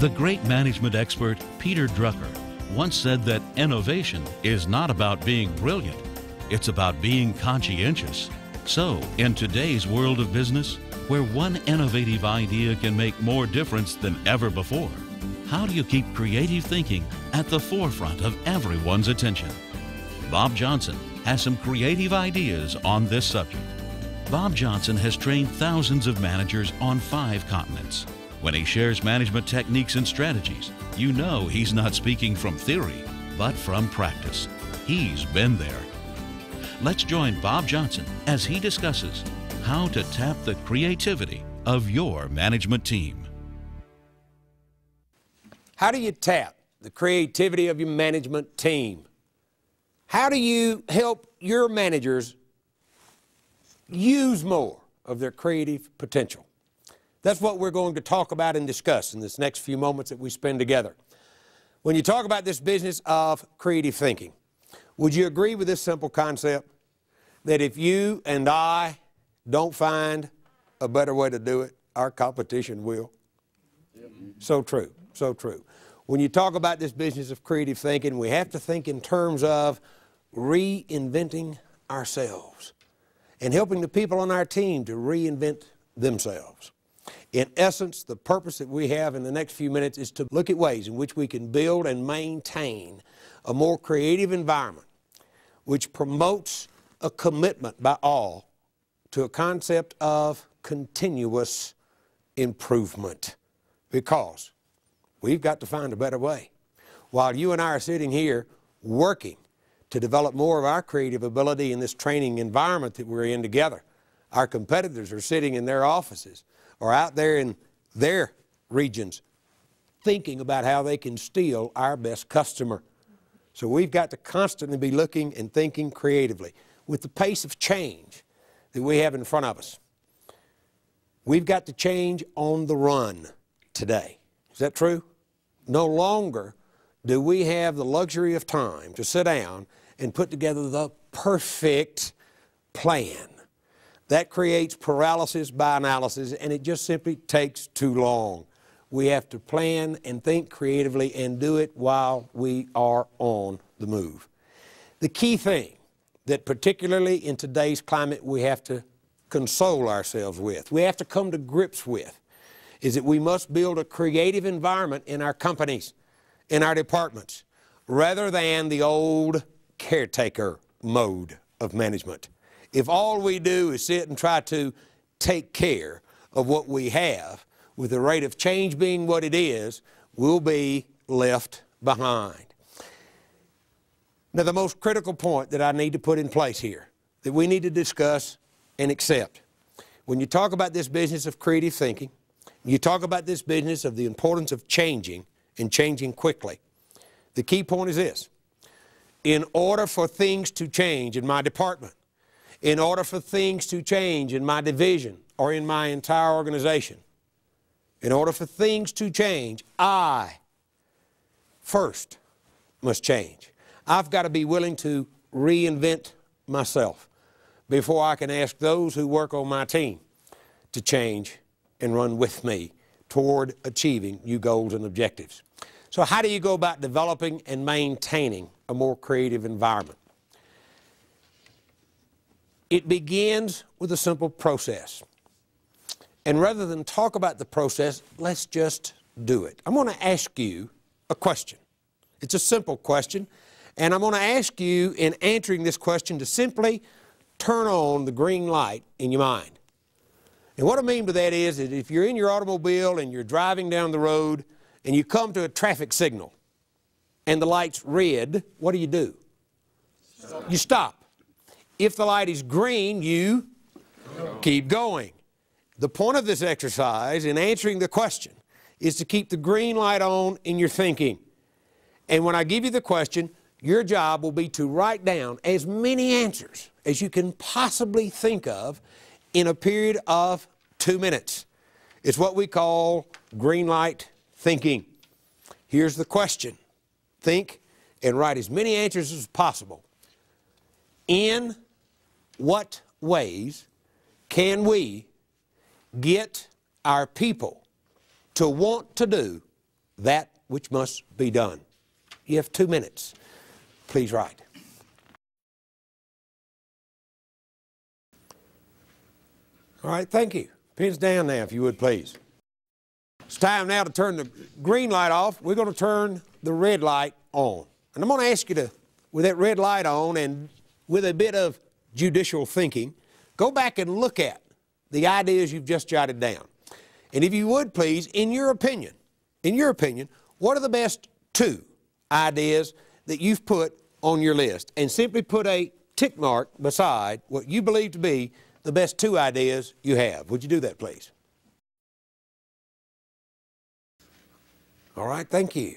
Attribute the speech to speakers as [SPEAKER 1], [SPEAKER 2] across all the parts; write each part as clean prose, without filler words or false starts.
[SPEAKER 1] The great management expert Peter Drucker once said that innovation is not about being brilliant, it's about being conscientious. So, in today's world of business, where one innovative idea can make more difference than ever before, how do you keep creative thinking at the forefront of everyone's attention? Bob Johnson has some creative ideas on this subject. Bob Johnson has trained thousands of managers on 5 continents. When he shares management techniques and strategies, you know he's not speaking from theory, but from practice. He's been there. Let's join Bob Johnson as he discusses how to tap the creativity of your management team.
[SPEAKER 2] How do you tap the creativity of your management team? How do you help your managers use more of their creative potential? That's what we're going to talk about and discuss in this next few moments that we spend together. When you talk about this business of creative thinking, would you agree with this simple concept? That if you and I don't find a better way to do it, our competition will? So true, so true. When you talk about this business of creative thinking, we have to think in terms of reinventing ourselves and helping the people on our team to reinvent themselves. In essence, the purpose that we have in the next few minutes is to look at ways in which we can build and maintain a more creative environment which promotes a commitment by all to a concept of continuous improvement, because we've got to find a better way. While you and I are sitting here working to develop more of our creative ability in this training environment that we're in together, our competitors are sitting in their offices or out there in their regions thinking about how they can steal our best customer. So we've got to constantly be looking and thinking creatively. With the pace of change that we have in front of us, we've got to change on the run today. Is that true? No longer do we have the luxury of time to sit down and put together the perfect plan. That creates paralysis by analysis, and it just simply takes too long. We have to plan and think creatively and do it while we are on the move. The key thing that particularly in today's climate we have to console ourselves with, we have to come to grips with, is that we must build a creative environment in our companies, in our departments, rather than the old caretaker mode of management. If all we do is sit and try to take care of what we have, with the rate of change being what it is, we'll be left behind. Now, the most critical point that I need to put in place here, that we need to discuss and accept, when you talk about this business of creative thinking, you talk about this business of the importance of changing and changing quickly, the key point is this: in order for things to change in my department, in order for things to change in my division or in my entire organization, in order for things to change, I first must change. I've got to be willing to reinvent myself before I can ask those who work on my team to change and run with me toward achieving new goals and objectives. So how do you go about developing and maintaining a more creative environment? It begins with a simple process. And rather than talk about the process, let's just do it. I'm going to ask you a question. It's a simple question, and I'm going to ask you in answering this question to simply turn on the green light in your mind. And what I mean by that is that if you're in your automobile and you're driving down the road and you come to a traffic signal and the light's red, what do? You stop. If the light is green, you keep going. The point of this exercise in answering the question is to keep the green light on in your thinking. And when I give you the question, your job will be to write down as many answers as you can possibly think of in a period of 2 minutes. It's what we call green light thinking. Here's the question. Think and write as many answers as possible. In what ways can we get our people to want to do that which must be done. You have 2 minutes. Please write. All right, thank you. Pens down now, if you would, please. It's time now to turn the green light off. We're going to turn the red light on. And I'm going to ask you to, with that red light on and with a bit of judicial thinking, go back and look at the ideas you've just jotted down. And if you would, please, in your opinion, what are the best 2 ideas that you've put on your list? And simply put a tick mark beside what you believe to be the best 2 ideas you have. Would you do that, please? All right, thank you.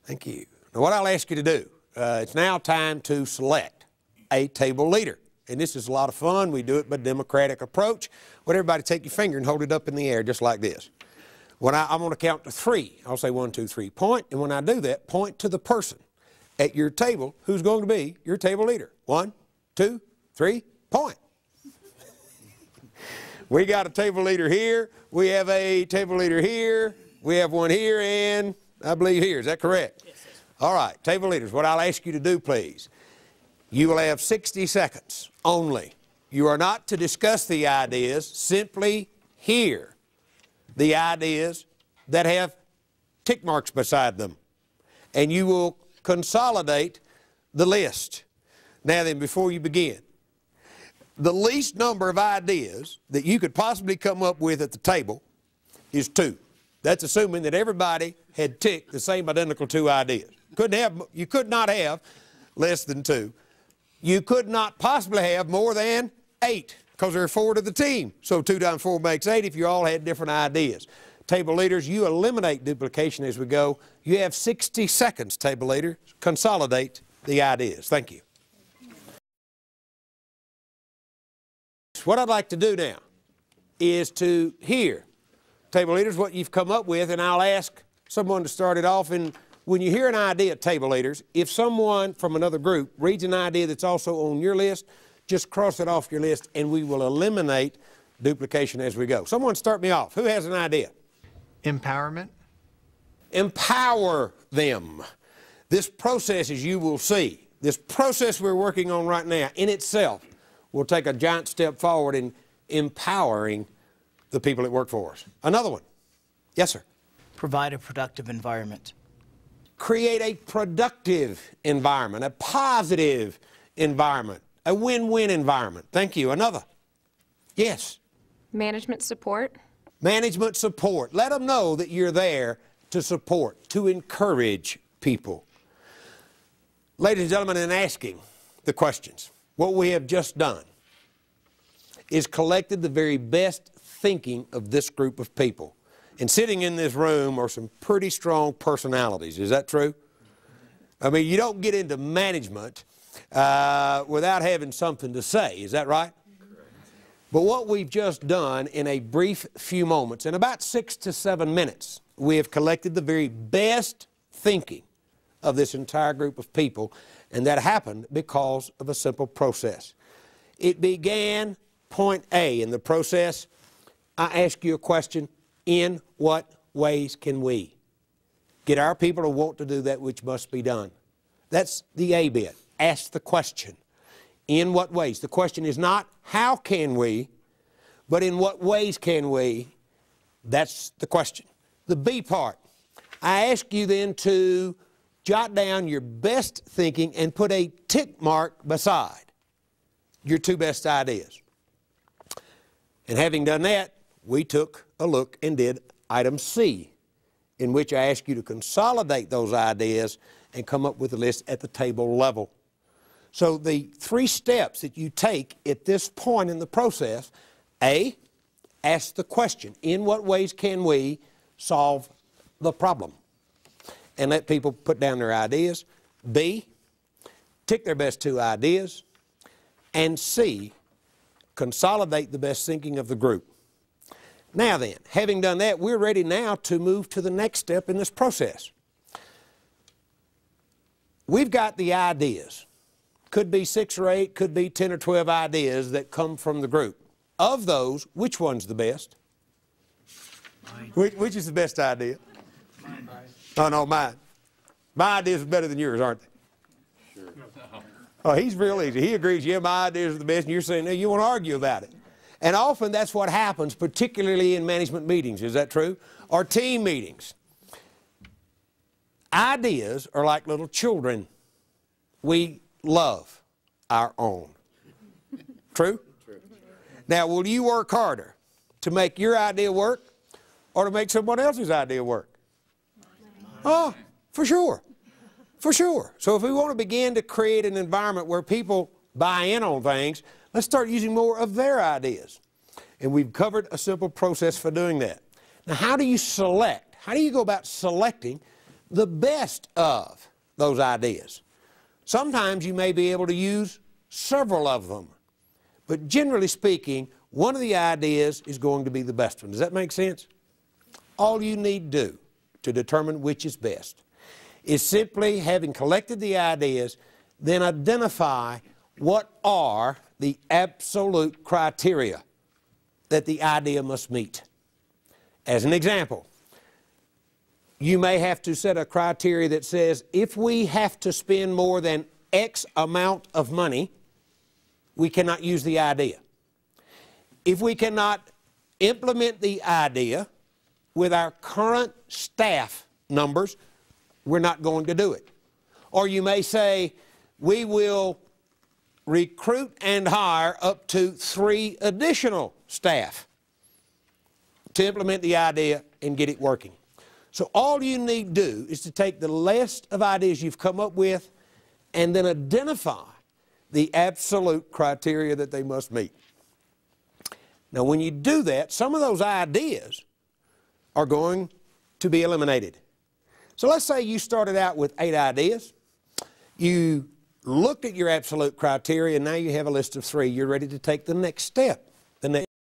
[SPEAKER 2] Thank you. Now, what I'll ask you to do, it's now time to select a table leader. And this is a lot of fun. We do it by democratic approach. But everybody take your finger and hold it up in the air just like this. When I'm going to count to 3. I'll say 1, 2, 3, point. And when I do that, point to the person at your table who's going to be your table leader. 1, 2, 3, point. We got a table leader here. We have a table leader here. We have one here and I believe here. Is that correct? Yes, sir. All right, table leaders, what I'll ask you to do, please. You will have 60 seconds only. You are not to discuss the ideas, simply hear the ideas that have tick marks beside them. And you will consolidate the list. Now then, before you begin, the least number of ideas that you could possibly come up with at the table is 2. That's assuming that everybody had ticked the same identical 2 ideas. You could not have less than 2. You could not possibly have more than 8 because there are 4 to the team. So 2 times 4 makes 8 if you all had different ideas. Table leaders, you eliminate duplication as we go. You have 60 seconds, table leaders. Consolidate the ideas. Thank you. What I'd like to do now is to hear, table leaders, what you've come up with, and I'll ask someone to start it off. And when you hear an idea, table leaders, if someone from another group reads an idea that's also on your list, just cross it off your list and we will eliminate duplication as we go. Someone start me off. Who has an idea?
[SPEAKER 3] Empowerment.
[SPEAKER 2] Empower them. This process, as you will see, this process we're working on right now in itself will take a giant step forward in empowering the people that work for us. Another one. Yes, sir.
[SPEAKER 4] Provide a productive environment.
[SPEAKER 2] Create a productive environment, a positive environment, a win-win environment. Thank you. Another. Yes.
[SPEAKER 5] Management support.
[SPEAKER 2] Management support. Let them know that you're there to support, to encourage people. Ladies and gentlemen, in asking the questions, what we have just done is collected the very best thinking of this group of people. And sitting in this room are some pretty strong personalities. Is that true? I mean, you don't get into management without having something to say. Is that right? But what we've just done in a brief few moments, in about 6 to 7 minutes, we have collected the very best thinking of this entire group of people, and that happened because of a simple process. It began point A in the process. I ask you a question: in what ways can we get our people to want to do that which must be done? That's the A bit. Ask the question. In what ways? The question is not how can we, but in what ways can we? That's the question. The B part, I ask you then to jot down your best thinking and put a tick mark beside your 2 best ideas. And having done that, we took a look and did item C, in which I ask you to consolidate those ideas and come up with a list at the table level. So the 3 steps that you take at this point in the process: A, ask the question, in what ways can we solve the problem? And let people put down their ideas. B, tick their best 2 ideas. And C, consolidate the best thinking of the group. Now then, having done that, we're ready now to move to the next step in this process. We've got the ideas. Could be 6 or 8, could be 10 or 12 ideas that come from the group. Of those, which one's the best? Which is the best idea? Oh, no, mine. My ideas are better than yours, aren't they? Sure. Oh, he's real easy. He agrees, yeah, my ideas are the best, and you're saying, no, you want to argue about it. And often that's what happens, particularly in management meetings. Is that true? Or team meetings. Ideas are like little children. We love our own. True? True. Now, will you work harder to make your idea work or to make someone else's idea work? Oh, for sure. For sure. So if we want to begin to create an environment where people buy in on things, let's start using more of their ideas. And we've covered a simple process for doing that. Now, how do you select? How do you go about selecting the best of those ideas? Sometimes you may be able to use several of them. But generally speaking, one of the ideas is going to be the best one. Does that make sense? All you need to do to determine which is best is simply, having collected the ideas, then identify what are the absolute criteria that the idea must meet. As an example, you may have to set a criteria that says if we have to spend more than X amount of money, we cannot use the idea. If we cannot implement the idea with our current staff numbers, we're not going to do it. Or you may say, we will recruit and hire up to 3 additional staff to implement the idea and get it working. So all you need to do is to take the list of ideas you've come up with and then identify the absolute criteria that they must meet. Now, when you do that, some of those ideas are going to be eliminated. So let's say you started out with 8 ideas. You looked at your absolute criteria, and now you have a list of 3. You're ready to take the next step.